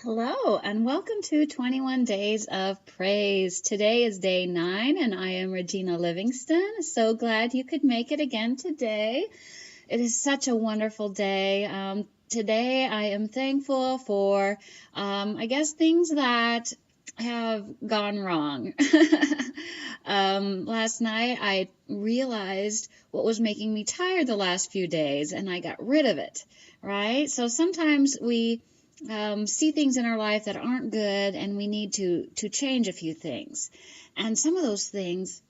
Hello, and welcome to 21 Days of Praise. Today is day 9, and I am Regina Livingston. So glad you could make it again today. It is such a wonderful day. Today I am thankful for, things that have gone wrong. Last night I realized what was making me tired the last few days, and I got rid of it, right? So sometimes we see things in our life that aren't good, and we need to change a few things. And some of those things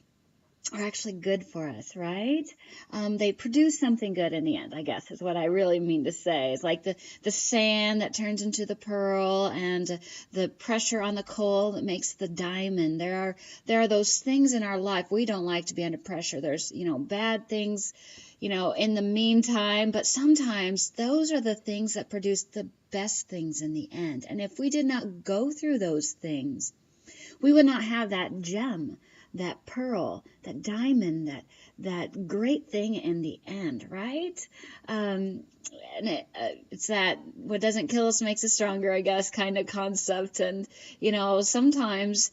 are actually good for us, right? They produce something good in the end, I guess, is what I really mean to say. It's like the sand that turns into the pearl, and the pressure on the coal that makes the diamond. There are those things in our life. We don't like to be under pressure. There's, bad things, in the meantime, but sometimes those are the things that produce the best things in the end. And if we did not go through those things, we would not have that gem, that pearl, that diamond, that great thing in the end, right? And it's that what doesn't kill us makes us stronger, I guess, kind of concept. And, sometimes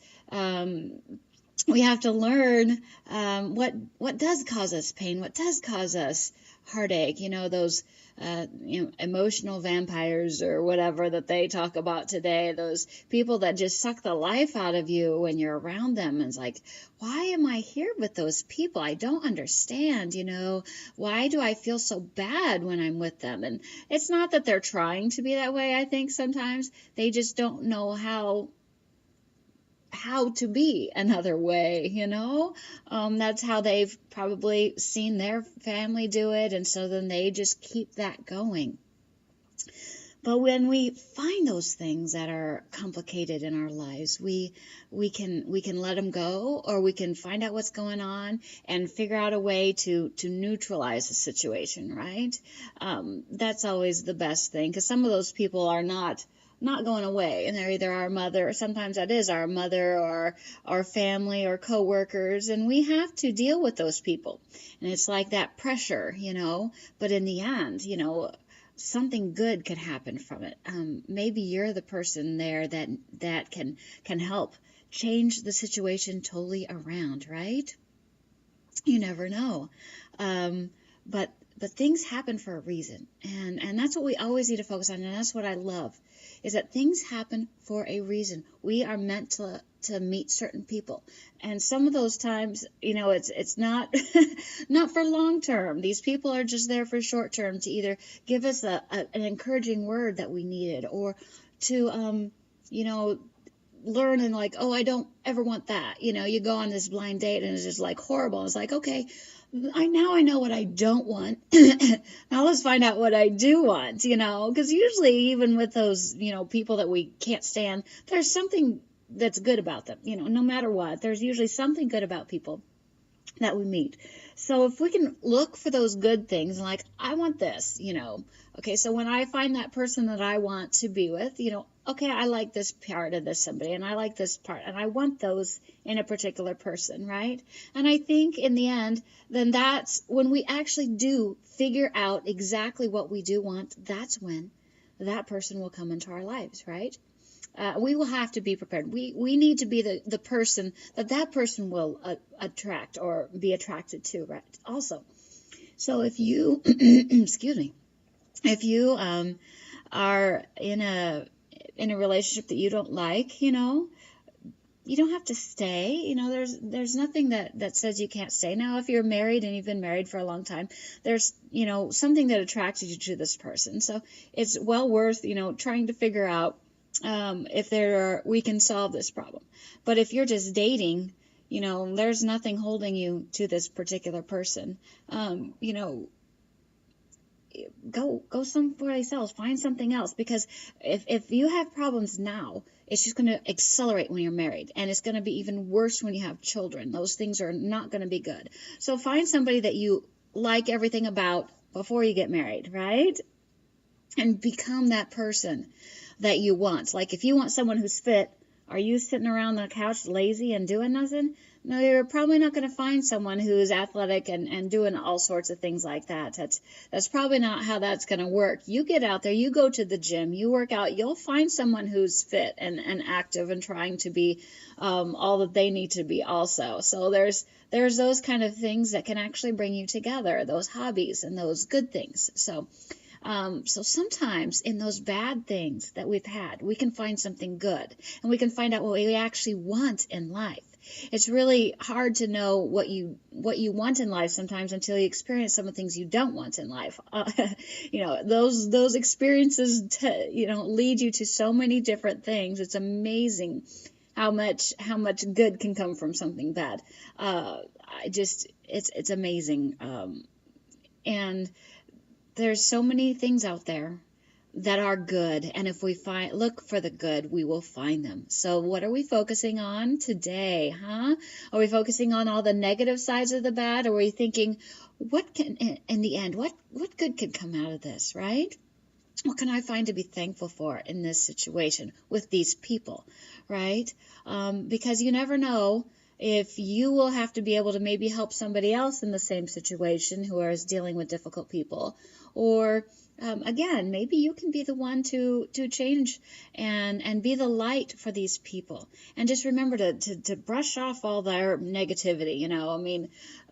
we have to learn what does cause us pain, what does cause us heartache, those emotional vampires or whatever that they talk about today, those people that just suck the life out of you when you're around them. And it's like, why am I here with those people? I don't understand, why do I feel so bad when I'm with them? And it's not that they're trying to be that way. I think sometimes they just don't know how to be another way, that's how they've probably seen their family do it, and so then they just keep that going. But when we find those things that are complicated in our lives, we can let them go, or we can find out what's going on and figure out a way to neutralize the situation, right? That's always the best thing, because some of those people are not going away, and they're either our mother, or sometimes that is our mother, or our family, or coworkers, and we have to deal with those people. And it's like that pressure, but in the end, something good could happen from it. Maybe you're the person there that can help change the situation totally around, right? You never know. But things happen for a reason, and that's what we always need to focus on, and that's what I love, is that things happen for a reason. We are meant to meet certain people, and some of those times, it's not not for long term. These people are just there for short term, to either give us an encouraging word that we needed, or to learn, and like, oh, I don't ever want that. You go on this blind date and it's just like horrible. It's like, okay, I know what I don't want. Now let's find out what I do want, because usually even with those, people that we can't stand, there's something that's good about them, no matter what. There's usually something good about people that we meet. So if we can look for those good things, like, I want this, okay, so when I find that person that I want to be with, okay, I like this part of this somebody, and I like this part, and I want those in a particular person, right? And I think in the end, then that's when we actually do figure out exactly what we do want. That's when that person will come into our lives, right? We will have to be prepared. We need to be the person that person will attract or be attracted to, right? Also, so if you, excuse me, if you are in a relationship that you don't like, you don't have to stay. There's nothing that says you can't stay. Now, if you're married and you've been married for a long time, there's, something that attracted you to this person. So it's well worth, trying to figure out if we can solve this problem. But if you're just dating, there's nothing holding you to this particular person. Go someplace else, find something else, because if you have problems now, it's just going to accelerate when you're married, and it's going to be even worse when you have children. Those things are not going to be good. So find somebody that you like everything about before you get married, right? And become that person that you want. Like, if you want someone who's fit, Are you sitting around the couch lazy and doing nothing? No, you're probably not going to find someone who's athletic and doing all sorts of things like that. That's probably not how that's going to work. You get out there, you go to the gym, you work out, you'll find someone who's fit and active and trying to be all that they need to be also. So there's those kind of things that can actually bring you together, those hobbies and those good things. So sometimes in those bad things that we've had, we can find something good, and we can find out what we actually want in life. It's really hard to know what you want in life sometimes until you experience some of the things you don't want in life. Those experiences lead you to so many different things. It's amazing how much good can come from something bad. It's amazing. And there's so many things out there that are good, and if we look for the good, we will find them. So what are we focusing on today, huh? Are we focusing on all the negative sides of the bad, or are we thinking, what can, in the end, what good can come out of this, right? What can I find to be thankful for in this situation with these people, right? Because you never know if you will have to be able to maybe help somebody else in the same situation who is dealing with difficult people, or again, maybe you can be the one to change and be the light for these people. And just remember to brush off all their negativity.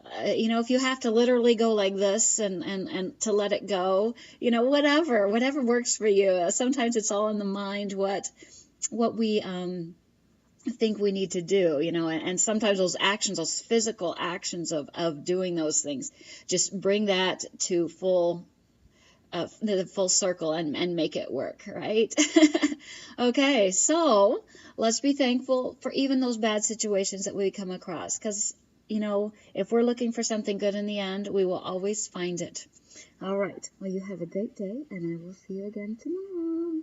If you have to literally go like this and to let it go, whatever works for you. Sometimes it's all in the mind what we think we need to do, and sometimes those actions, those physical actions of doing those things, just bring that to the full circle and make it work, right? Okay, so let's be thankful for even those bad situations that we come across, because, if we're looking for something good in the end, we will always find it. All right, well, you have a great day, and I will see you again tomorrow.